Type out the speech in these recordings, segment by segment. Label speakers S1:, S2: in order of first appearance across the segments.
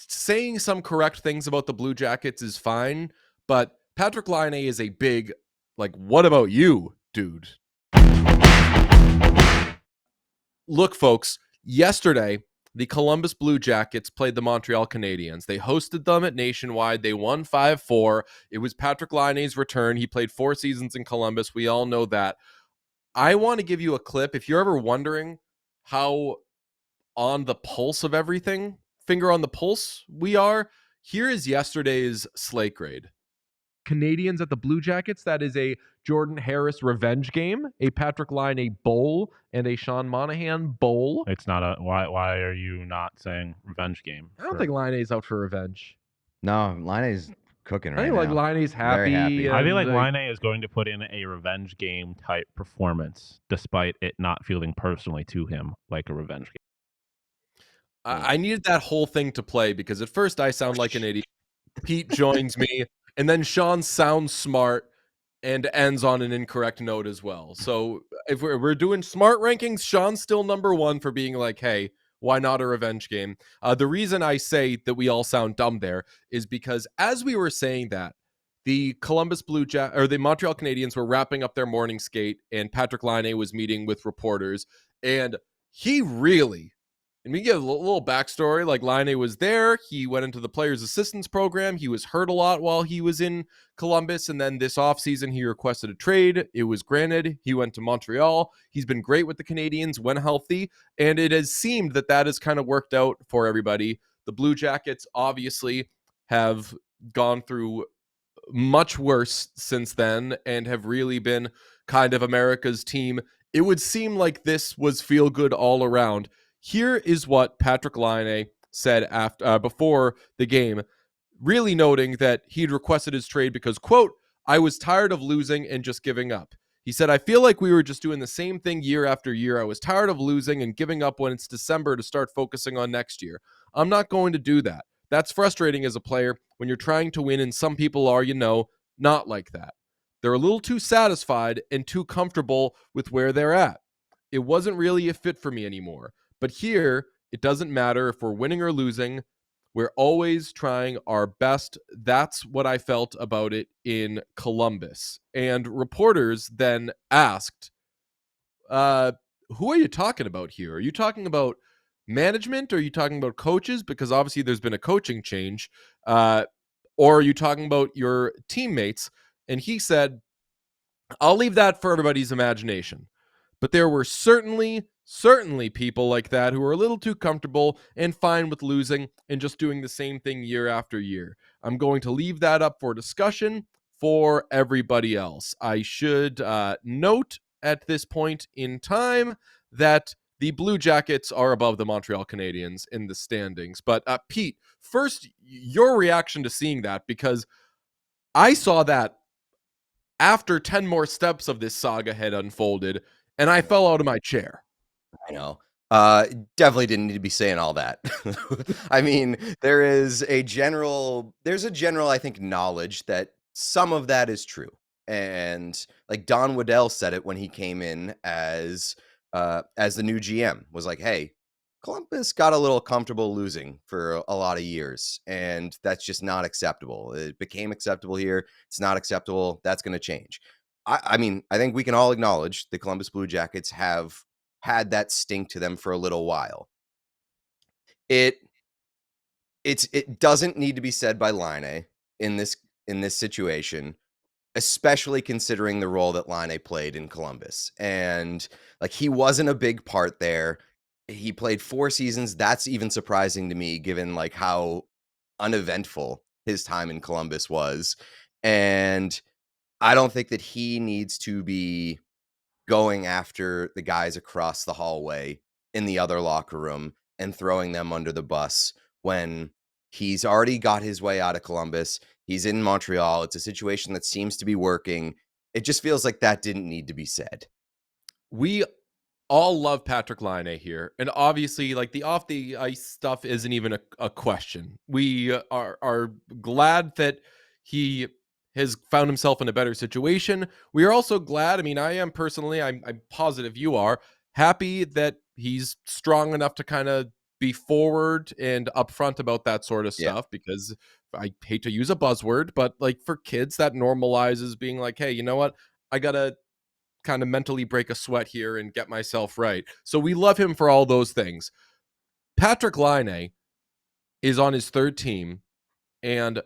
S1: saying some correct things about the Blue Jackets is fine, but Patrik Laine is a big, like, what about you, dude? Look, folks, yesterday, the Columbus Blue Jackets played the Montreal Canadiens. They hosted them at Nationwide. They won 5-4. It was Patrik Laine's return. He played 4 seasons in Columbus. We all know that. I want to give you a clip. If you're ever wondering how on the pulse of everything, finger on the pulse we are, here is yesterday's slate grade. Canadians at the Blue Jackets. That is a Jordan Harris revenge game, a Patrik Laine bowl, and a Sean Monahan bowl.
S2: It's not a why are you not saying revenge game?
S1: I don't think Laine's out for revenge.
S3: No, Laine's cooking right
S1: I think
S3: now.
S1: like Laine's happy.
S3: Very happy.
S2: I feel like Laine is going to put in a revenge game type performance, despite it not feeling personally to him like a revenge game.
S1: I needed that whole thing to play because at first I sound like an idiot. Pete joins me, and then Sean sounds smart and ends on an incorrect note as well. So if we're doing smart rankings, Sean's still number one for being like, hey, why not a revenge game? The reason I say that we all sound dumb there is because as we were saying that, the Columbus Blue the Montreal Canadiens were wrapping up their morning skate, and Patrik Laine was meeting with reporters, and he really. And we get a little backstory, like Laine was there. He went into the players' assistance program. He was hurt a lot while he was in Columbus. And then this offseason, he requested a trade. It was granted. He went to Montreal. He's been great with the Canadiens when healthy. And it has seemed that has kind of worked out for everybody. The Blue Jackets obviously have gone through much worse since then and have really been kind of America's team. It would seem like this was feel good all around. Here is what Patrik Laine said before the game, really noting that he'd requested his trade because, quote, I was tired of losing and just giving up. He said, I feel like we were just doing the same thing year after year. I was tired of losing and giving up when it's December to start focusing on next year. I'm not going to do that. That's frustrating as a player when you're trying to win, and some people are, not like that. They're a little too satisfied and too comfortable with where they're at. It wasn't really a fit for me anymore. But here, it doesn't matter if we're winning or losing. We're always trying our best. That's what I felt about it in Columbus. And reporters then asked, who are you talking about here? Are you talking about management? Are you talking about coaches? Because obviously there's been a coaching change. Or are you talking about your teammates? And he said, I'll leave that for everybody's imagination. But there were certainly people like that who are a little too comfortable and fine with losing and just doing the same thing year after year. I'm going to leave that up for discussion for everybody else. I should note at this point in time that the Blue Jackets are above the Montreal Canadiens in the standings. But Pete, first, your reaction to seeing that, because I saw that after 10 more steps of this saga had unfolded, and I fell out of my chair.
S3: I know. Definitely didn't need to be saying all that. I mean, there's a general, I think, knowledge that some of that is true. And like Don Waddell said it when he came in as the new GM, was like, hey, Columbus got a little comfortable losing for a lot of years, and that's just not acceptable. It became acceptable here. It's not acceptable. That's going to change. I mean, I think we can all acknowledge the Columbus Blue Jackets have had that stink to them for a little while. It doesn't need to be said by Laine in this situation, especially considering the role that Laine played in Columbus. And like, he wasn't a big part there. He played 4 seasons. That's even surprising to me, given like how uneventful his time in Columbus was. And I don't think that he needs to be going after the guys across the hallway in the other locker room and throwing them under the bus when he's already got his way out of Columbus. He's in Montreal. It's a situation that seems to be working. It just feels like that didn't need to be said.
S1: We all love Patrik Laine here. And obviously, like, the off the ice stuff isn't even a question. We are glad that he has found himself in a better situation. We are also glad, I mean, I am personally, I'm positive you are, happy that he's strong enough to kind of be forward and upfront about that sort of
S3: Yeah.
S1: stuff, because I hate to use a buzzword, but like for kids that normalizes being like, hey, you know what? I gotta kind of mentally break a sweat here and get myself right. So we love him for all those things. Patrik Laine is on his third team, and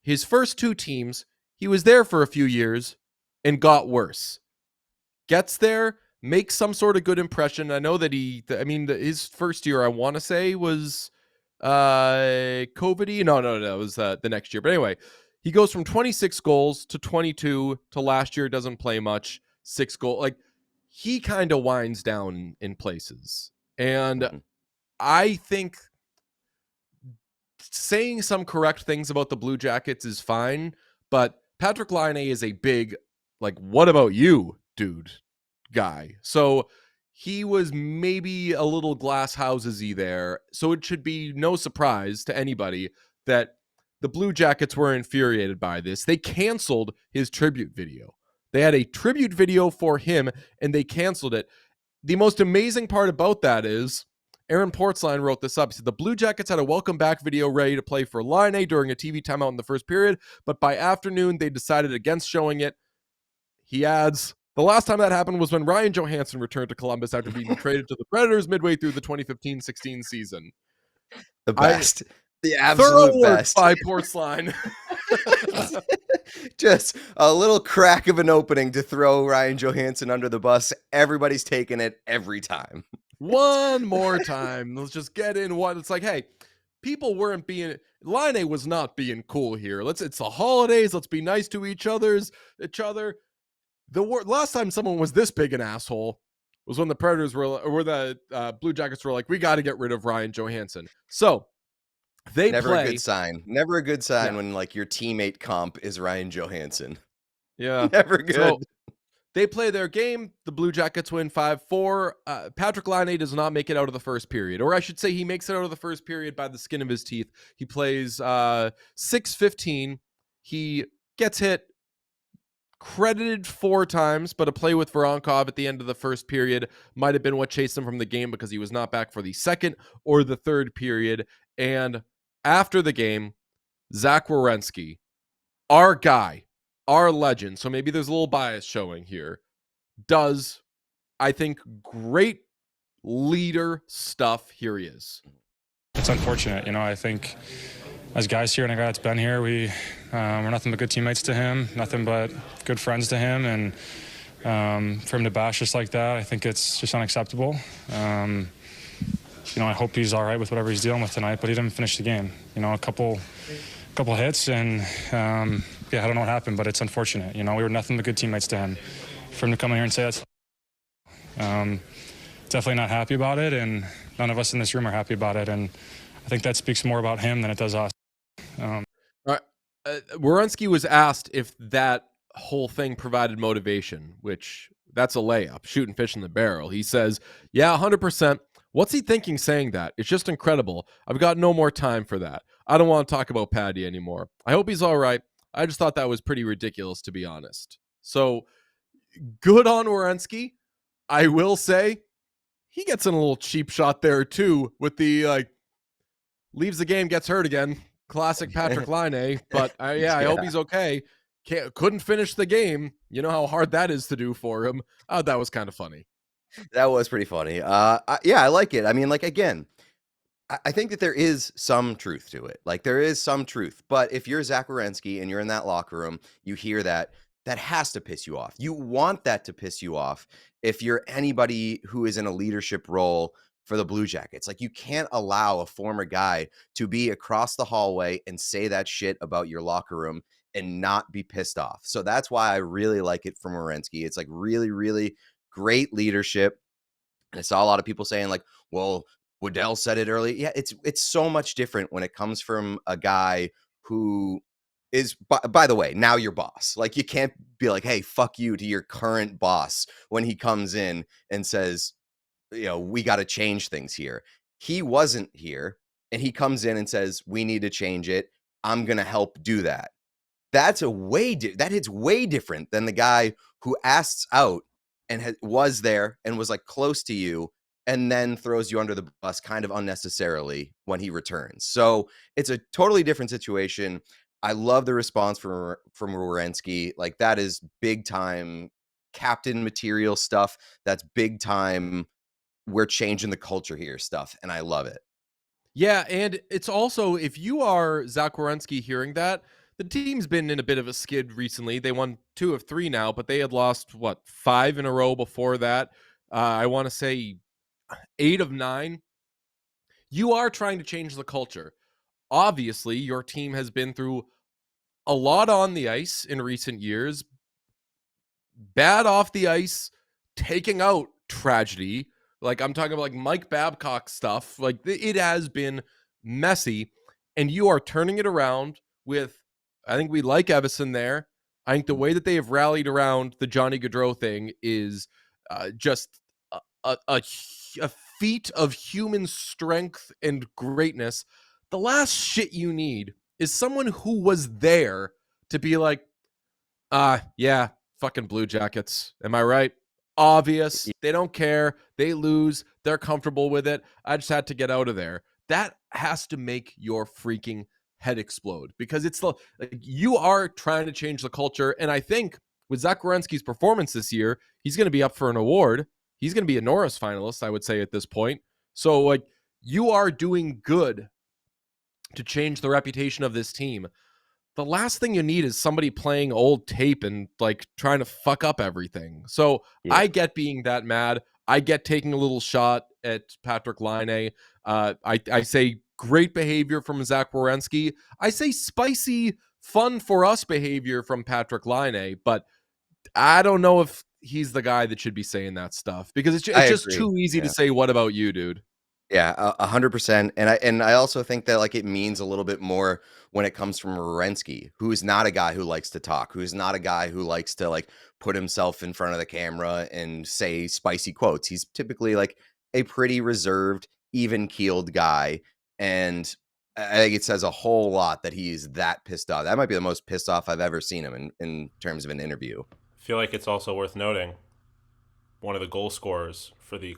S1: his first two teams, he was there for a few years and got worse. Gets there, makes some sort of good impression. I know that his first year, I want to say, was COVID-y. No, it was the next year. But anyway, he goes from 26 goals to 22 to last year, doesn't play much, 6 goals. Like, he kind of winds down in places. And I think saying some correct things about the Blue Jackets is fine, but Patrik Laine is a big, like, what about you, dude, guy. So he was maybe a little glass houses-y there. So it should be no surprise to anybody that the Blue Jackets were infuriated by this. They canceled his tribute video. They had a tribute video for him, and they canceled it. The most amazing part about that is Aaron Portzline wrote this up. He said the Blue Jackets had a welcome back video ready to play for Laine during a TV timeout in the first period, but by afternoon, they decided against showing it. He adds, the last time that happened was when Ryan Johansson returned to Columbus after being traded to the Predators midway through the 2015-16 season.
S3: The best. The absolute best.
S1: By Portzline.
S3: Just a little crack of an opening to throw Ryan Johansson under the bus. Everybody's taking it every time.
S1: One more time. Let's just get in one. It's like, hey, people weren't being, Laine was not being cool here. It's the holidays. Let's be nice to each other. Last time someone was this big an asshole was when the Predators were the Blue Jackets were like, we got to get rid of Ryan Johansson. So
S3: Never a good sign. Never a good sign when like your teammate comp is Ryan Johansson.
S1: Yeah.
S3: Never good.
S1: So they play their game. The Blue Jackets win 5-4. Patrik Laine does not make it out of the first period. Or I should say he makes it out of the first period by the skin of his teeth. He plays 6-15. He gets hit, credited 4 times, but a play with Voronkov at the end of the first period might have been what chased him from the game because he was not back for the second or the third period. And after the game, Zach Werenski, our guy, our legend, so maybe there's a little bias showing here, does, I think, great leader stuff. Here he is.
S4: It's unfortunate. I think as guys here and a guy that's been here, we're nothing but good teammates to him, nothing but good friends to him, and for him to bash us like that, I think it's just unacceptable. I hope he's all right with whatever he's dealing with tonight, but he didn't finish the game. A couple hits, and I don't know what happened, but it's unfortunate. We were nothing but good teammates to him. For him to come in here and say that's definitely not happy about it, and none of us in this room are happy about it, and I think that speaks more about him than it does us.
S1: Werenski was asked if that whole thing provided motivation, which that's a layup, shooting fish in the barrel. He says, yeah, 100%. What's he thinking saying that? It's just incredible. I've got no more time for that. I don't want to talk about Patty anymore. I hope he's all right. I just thought that was pretty ridiculous, to be honest. So good on Werenski. I will say he gets in a little cheap shot there too with the leaves the game, gets hurt again. Classic Patrik Laine. But I hope he's okay. Couldn't finish the game. You know how hard that is to do for him. That was kind of funny.
S3: That was pretty funny. I like it. I mean, again, I think that there is some truth to it. There is some truth. But if you're Zach Werenski and you're in that locker room, you hear that has to piss you off. You want that to piss you off if you're anybody who is in a leadership role for the Blue Jackets. You can't allow a former guy to be across the hallway and say that shit about your locker room and not be pissed off. So that's why I really like it from Werenski. It's really, really great leadership. And I saw a lot of people saying well, Waddell said it early. Yeah, it's so much different when it comes from a guy who is, by the way, now your boss. You can't be like, hey, fuck you to your current boss when he comes in and says, we got to change things here. He wasn't here, and he comes in and says, we need to change it. I'm going to help do that. That hits way different than the guy who asks out and was there and was close to you and then throws you under the bus kind of unnecessarily when he returns. So it's a totally different situation. I love the response from Werenski. Like, that is big time captain material stuff. That's big time, we're changing the culture here stuff, and I love it.
S1: Yeah, and it's also, if you are Zach Werenski hearing that, the team's been in a bit of a skid recently. They won 2 of 3 now, but they had lost, 5 in a row before that. I want to say 8 of 9. You are trying to change the culture. Obviously, your team has been through a lot on the ice in recent years. Bad off the ice, taking out tragedy. Like, I'm talking about like Mike Babcock stuff. Like, it has been messy, and you are turning it around with, I think we like Evison there. I think the way that they have rallied around the Johnny Gaudreau thing is just a feat of human strength and greatness. The last shit you need is someone who was there to be like, yeah, fucking Blue Jackets. Am I right? Obvious. They don't care. They lose. They're comfortable with it. I just had to get out of there. That has to make your freaking head explode, because it's like, you are trying to change the culture. And I think with Zach Werenski's performance this year, he's going to be up for an award. He's going to be a Norris finalist, I would say, at this point. So, like, you are doing good to change the reputation of this team. The last thing you need is somebody playing old tape and like trying to fuck up everything. So yeah. I get being that mad. I get taking a little shot at Patrik Laine. I say great behavior from Zach Werenski. I say spicy, fun for us behavior from Patrik Laine, but I don't know if he's the guy that should be saying that stuff, because it's just too easy to say, what about you, dude?
S3: Yeah, 100%. And I also think that like it means a little bit more when it comes from Werenski, who's not a guy who likes to talk, who's not a guy who likes to like put himself in front of the camera and say spicy quotes. He's typically like a pretty reserved, even-keeled guy. And I think it says a whole lot that he's that pissed off. That might be the most pissed off I've ever seen him in terms of an interview.
S5: I feel like it's also worth noting one of the goal scorers for the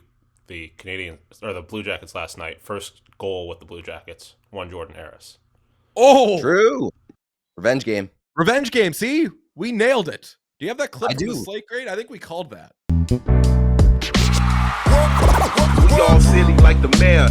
S5: Canadians, or the Blue Jackets last night, first goal with the Blue Jackets, won Jordan Harris.
S1: Oh,
S3: true. Revenge game.
S1: See, we nailed it. Do you have that clip from the Slate Grade? I think we called that.
S6: We all silly like the mayor.